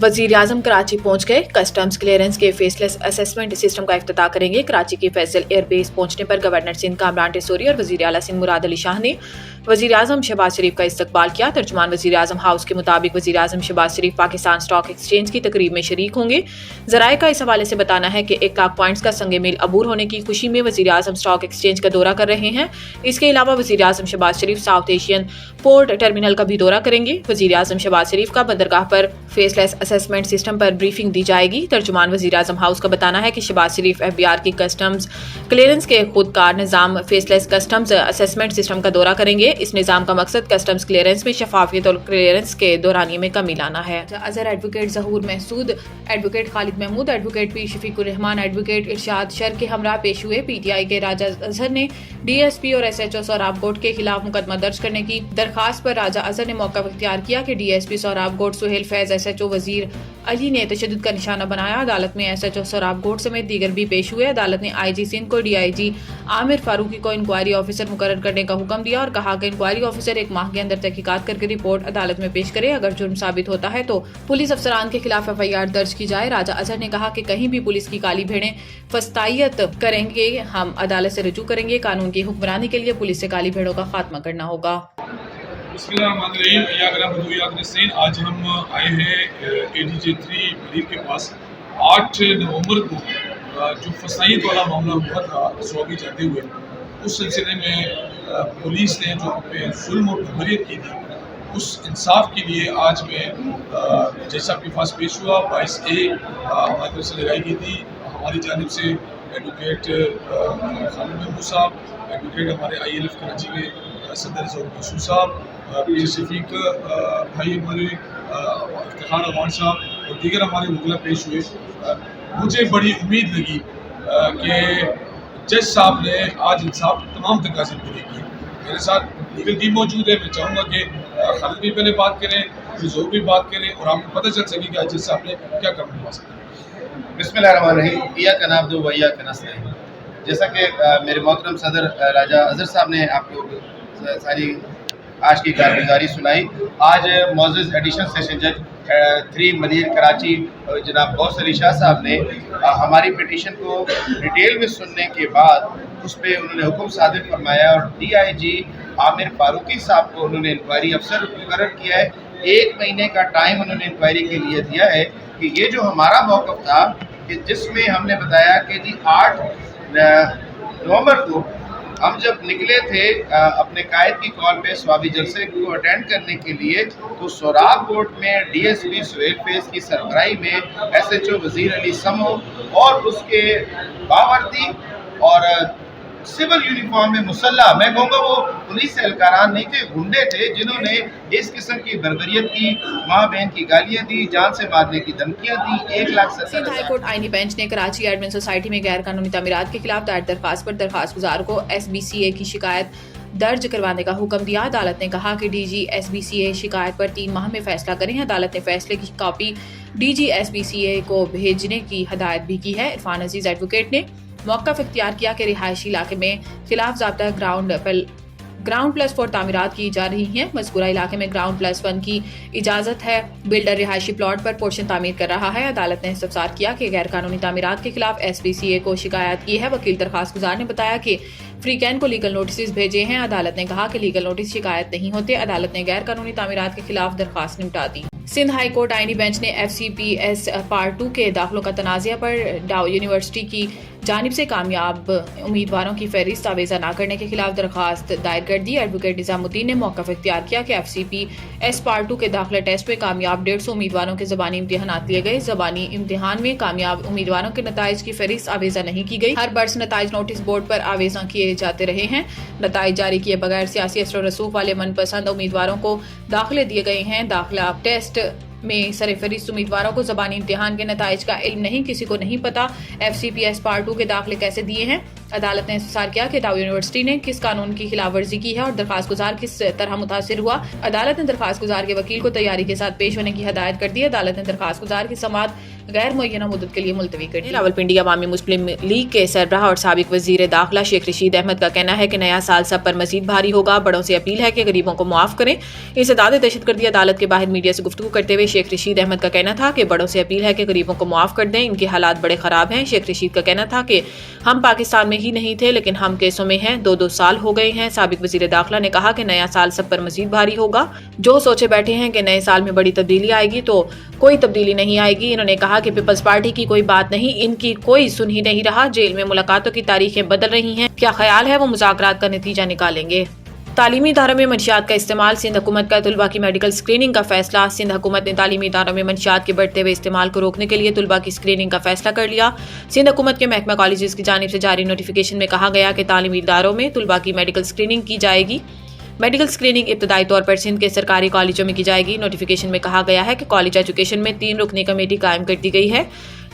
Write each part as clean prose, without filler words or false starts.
वजीर आजम कराची पहुंच गए। कस्टम्स क्लियरेंस के फेसलेस असेसमेंट सिस्टम का इफ्तिताह करेंगे। कराची के फैसल एयरबेस पहुंचने पर गवर्नर सिंध कामरान टेसोरी और वजीर आला सिंध मुराद अली शाह ने वजीर आजम शहबाज शरीफ का इस्तकबाल किया। तर्जुमान वजीर आजम हाउस के मुताबिक वजीर आजम शहबाज शरीफ पाकिस्तान स्टॉक एक्सचेंज की तकरीब में शरीक होंगे। जराये का इस हवाले से बताना है कि 1 लाख पॉइंट्स का संगे मील अबूर होने की खुशी में वजीर आजम स्टॉक एक्सचेंज का दौरा कर रहे हैं। इसके अलावा वजीर आजम शहबाज शरीफ साउथ एशियन पोर्ट टर्मिनल का भी दौरा करेंगे। वजीर आजम शहबाज शरीफ का बंदरगाह पर फेसलेस असेसमेंट सिस्टम पर ब्रीफिंग दी जाएगी। तर्जुमान वजीर आजम हाउस का बताना है कि शहबाज शरीफ FBI की कस्टम्स क्लियरेंस के खुदकार निज़ाम फेसलेस कस्टम्स असेसमेंट सिस्टम का दौरा करेंगे। इस निज़ाम का मकसद कस्टम्स क्लियरेंस में शफाफियत और क्लियरेंस के दौरानिये में कमी लाना है। Azhar advocate Zahoor Mehsud, advocate Khalid Mehmood, advocate P Shafiqur Rehman, advocate Irshad Sher के हमरा पेश हुए। PTI के राजा अजहर ने DSP और SHO सोहराब गोट के खिलाफ मुकदमा दर्ज करने की दरखास्त पर राजा अजहर ने मौका इख्तियार किया कि DSP सोहराब गोट, सुहेल फैज, SHO वजीर अली ने तशद्दुद का निशाना बनाया। अदालत में SHO सोहराब गोट समेत दीगर भी पेश हुए। अदालत ने IG सिंध को DIG आमिर फारूकी को इंक्वायरी ऑफिसर मुकर्रर करने का हुक्म दिया और कहा कि इंक्वायरी ऑफिसर 1 माह के अंदर तहकीकात करके रिपोर्ट अदालत में पेश करे। अगर जुर्म साबित होता है तो पुलिस अफसरान के खिलाफ FIR दर्ज की जाए। राजा अजहर ने कहा कि कहीं भी पुलिस की काली भेड़ें फस्तायत करेंगे, हम अदालत से रजू करेंगे। कानून की हुक्मरानी के लिए पुलिस से काली भेड़ों का खात्मा करना होगा। आज हम आए हैं ADJ 3 मरीज के पास। 8 नवंबर को जो फसाइयत वाला मामला हुआ था स्वागी जाते हुए, उस सिलसिले में पुलिस ने जो हमें जुल्म और भबरियत की थी, उस इंसाफ के लिए आज मैं जज साहब के पास पेश हुआ। 22A हमारी तरफ से लगाई गई थी। हमारी जानिब से एडवोकेट खालिद महमूद साहब, एडवोकेट हमारे ILF कराची के सदर जहूर साहब, पीर शफीक भाई हमारे, इफ्तिखार अवान साहब और दीगर हमारे वकला पेश हुए। मुझे बड़ी उम्मीद लगी कि जज साहब ने आज इंसाफ तमाम तकाज़े पूरे किए। मेरे साथ लीगल टीम मौजूद है। मैं चाहूँगा कि खालिद भी पहले बात करें, फिर ज़हूर भी बात करें और आपको पता चल सके कि आज जज साहब ने क्या काम करवा सकते। बिस्मिल्लाहिर्रहमानिर्रहीम, इय्याका नअब्दु व इय्याका नस्तईन। जैसा कि मेरे मोहतरम सदर राजा अजहर साहब ने आपको सारी आज की कारगुजारी सुनाई। आज मोअज़्ज़ज़ एडिशनल सेशन जज 3 मदीर कराची जनाब गौस अली शाह साहब ने हमारी पिटीशन को डिटेल में सुनने के बाद उस पर उन्होंने हुक्म सादिर फरमाया और DIG आमिर फारूकी साहब को उन्होंने इंक्वायरी अफसर मुकर्रर किया है। 1 महीने का टाइम उन्होंने इंक्वायरी के लिए दिया है कि ये जो हमारा मौक़िफ़ था कि जिसमें हमने बताया कि जी 8 नवंबर को हम जब निकले थे अपने कायद की कॉल पे स्वाबी जलसे को अटेंड करने के लिए, तो सोहराब कोर्ट में DSP सुहेल फैज की सरबराही में SHO वजीर अली समो और उसके बावर्दी और सिविल यूनिफॉर्म में मुसल्ला, मैं कहूँगा वो पुलिस एहलकारान नहीं थे, गुंडे थे जिन्होंने इस किस्म की बर्बरियत की, माँ बहन की गालियाँ दी, जान से मारने की धमकियाँ दी। 1,70,000। सिंध हाई कोर्ट आईनी बेंच ने कराची एडमिन सोसाइटी में गैर कानूनी तामीरात के खिलाफ दायर दरखास्त पर दरखास्त गुजार को SBCA की शिकायत दर्ज करवाने का हुक्म दिया। अदालत ने कहा कि DG SBCA शिकायत पर 3 माह में फैसला करें। अदालत ने फैसले की कॉपी DG SBCA को भेजने की हदायत भी की है। इरफान अजीज एडवोकेट ने मौक़िफ़ इख्तियार किया कि रिहायशी इलाके में खिलाफ ज़ाब्ता ग्राउंड+4 तामीरात की जा रही हैं। मज़कूरा इलाके में ग्राउंड+1 की इजाज़त है। बिल्डर रिहायशी प्लॉट पर पोर्शन तामीर कर रहा है। अदालत ने इस्तफसार किया कि गैर कानूनी तामीरात के खिलाफ SBCA को शिकायत की है। वकील दरखास्त गुजार ने बताया कि फ्रीकैन को लीगल नोटिस भेजे हैं। अदालत ने कहा कि लीगल नोटिस शिकायत नहीं होते। अदालत ने गैर कानूनी तामीरात के खिलाफ दरखास्त निपटा दी। सिंध हाई कोर्ट आईनी बेंच ने FCPS पार्ट 2 के दाखिलों का तनाज़ा पर डाउ यूनिवर्सिटी की जानिब से कामयाब उम्मीदवारों की फहरिस्त आवेज़ा न करने के खिलाफ दरखास्त दायर कर दी। एडवोकेट निज़ामुद्दीन ने मौक़िफ़ इख्तियार किया कि FCPS पार्ट 2 के दाखिला टेस्ट में कामयाब 150 उम्मीदवारों के ज़बानी इम्तिहानात लिए गए। ज़बानी इम्तिहान में कामयाब उम्मीदवारों के नताइज की फहरिस्त आवेज़ा नहीं की गई। हर बर्स नताइज नोटिस बोर्ड पर आवेज़ा किए जाते रहे हैं। नताइज जारी किए बगैर सियासी असर रसूख वाले मनपसंद उम्मीदवारों को दाखिले दिए गए हैं। दाखिला टेस्ट में सरफहरिस्त उम्मीदवारों को ज़बानी इम्तिहान के नताइज का इल्म नहीं, किसी को नहीं पता FCPS पार्ट 2 के दाखिले कैसे दिए हैं। अदालत ने इंतजार किया कि दाऊ यूनिवर्सिटी ने किस कानून की खिलाफ वर्जी की है और दरखास्त गुजार किस तरह मुतासिर हुआ। अदालत ने दरखास्त गुजार के वकील को तैयारी के साथ पेश होने की हदायत कर दी। अदालत ने दरखास्त गुजार की समाअत गैर मुअय्यना मुद्दत के लिए मुलतवी कर दी। रावलपिंडी अवामी मुस्लिम लीग के सरबराह और साबिक वजीर दाखिला शेख रशीद अहमद का कहना है कि नया साल सब पर मजीद भारी होगा। बड़ों से अपील है कि गरीबों को मुआफ करें। इस दहशतगर्दी अदालत के बाहर मीडिया से गुफ्तगू करते हुए शेख रशीद अहमद का कहना था कि बड़ों से अपील है कि गरीबों को मुआफ कर दें, इनके हालात बड़े खराब हैं। शेख रशीद का कहना था कि हम पाकिस्तान में ही नहीं थे लेकिन हम केसों में हैं, 2-2 साल हो गए हैं। साबिक वजीर दाखिला ने कहा कि नया साल सब पर मजीद भारी होगा। जो सोचे बैठे हैं कि नए साल में बड़ी तब्दीली आएगी तो कोई तब्दीली नहीं आएगी। इन्होंने कहा कि पीपल्स पार्टी की कोई बात नहीं, इनकी कोई सुन ही नहीं रहा। जेल में मुलाकातों की तारीखें बदल रही हैं, क्या ख्याल है वो मुज़ाकरात का नतीजा निकालेंगे। तालीमी इदारों में मंशियात का इस्तेमाल, सिंध हुकूमत का तलबा की मेडिकल स्क्रीनिंग का फैसला। सिंध हुकूमत ने तालीमी इदारों में मंशियात के बढ़ते हुए इस्तेमाल को रोकने के लिए तलबा की स्क्रीनिंग का फैसला कर लिया। सिंध हुकूमत के महकमा कॉलेजेस की जानिब से जारी नोटिफिकेशन में कहा गया कि तालीमी इदारों में तलबा की मेडिकल स्क्रीनिंग की जाएगी। मेडिकल स्क्रीनिंग इब्तदाई तौर पर सिंध के सरकारी कॉलेजों में की जाएगी। नोटिफिकेशन में कहा गया है कि कॉलेज एजुकेशन में 3 रुकनी कमेटी कायम कर दी गई है।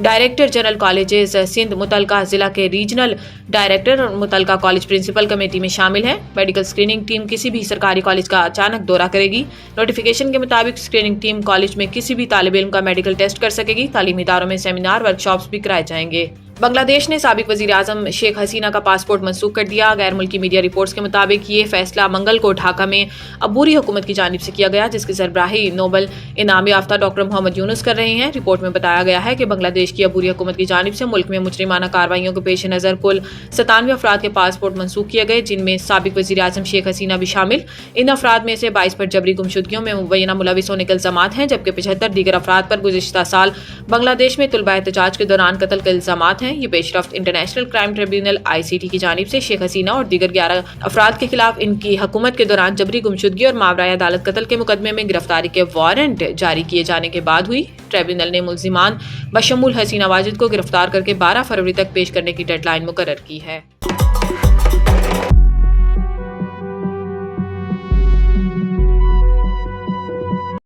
डायरेक्टर जनरल कॉलेजेस सिंध मुतलका जिला के रीजनल डायरेक्टर और मुतलका कॉलेज प्रिंसिपल कमेटी में शामिल है। मेडिकल स्क्रीनिंग टीम किसी भी सरकारी कॉलेज का अचानक दौरा करेगी। नोटिफिकेशन के मुताबिक स्क्रीनिंग टीम कॉलेज में किसी भी तालिब इल्म का मेडिकल टेस्ट कर सकेगी। तालीमी इदारों में सेमिनार वर्कशॉप्स भी कराए जाएंगे। बांग्लादेश ने साबिक वजीर आजम शेख हसीना का पासपोर्ट मनसूख कर दिया। गैर मुल्की मीडिया रिपोर्ट्स के मुताबिक ये फैसला मंगल को ढाका में अबूरी हुकूमत की जानिब से किया गया, जिसकी सरबराही नोबल इनाम याफ्ता डॉक्टर मोहम्मद यूनुस कर रहे हैं। रिपोर्ट में बताया गया है कि बांग्लादेश की अबूरी हुकूमत की जानिब से मुल्क में मुजरिमाना कार्रवाइयों के पेश नज़र कुल 97 अफराद के पासपोर्ट मनसूख किए गए, जिनमें साबिक वजीर आजम शेख हसीना भी शामिल। इन अफराद में से 22 पर जबरी गुमशुदगियों में मुबैना मुलविस होने के इल्जामात हैं, जबकि 75 दीगर अफराद पर गुज़िश्ता साल बांग्लादेश में तुलबा एहतजाज के दौरान कत्ल के इल्जामात हैं। ये पेशरफ्त इंटरनेशनल क्राइम ट्रिब्यूनल ICT की जानिब से शेख हसीना और दीगर 11 अफराद के खिलाफ इनकी हुकूमत के दौरान जबरी गुमशुदगी और मावराए अदालत कत्ल के मुकदमे में गिरफ्तारी के वारंट जारी किए जाने के बाद हुई। ट्रिब्यूनल ने मुल्जिमान बशमूल हसीना वाजिद को गिरफ्तार करके 12 फरवरी तक पेश करने की डेडलाइन मुकर्रर की है।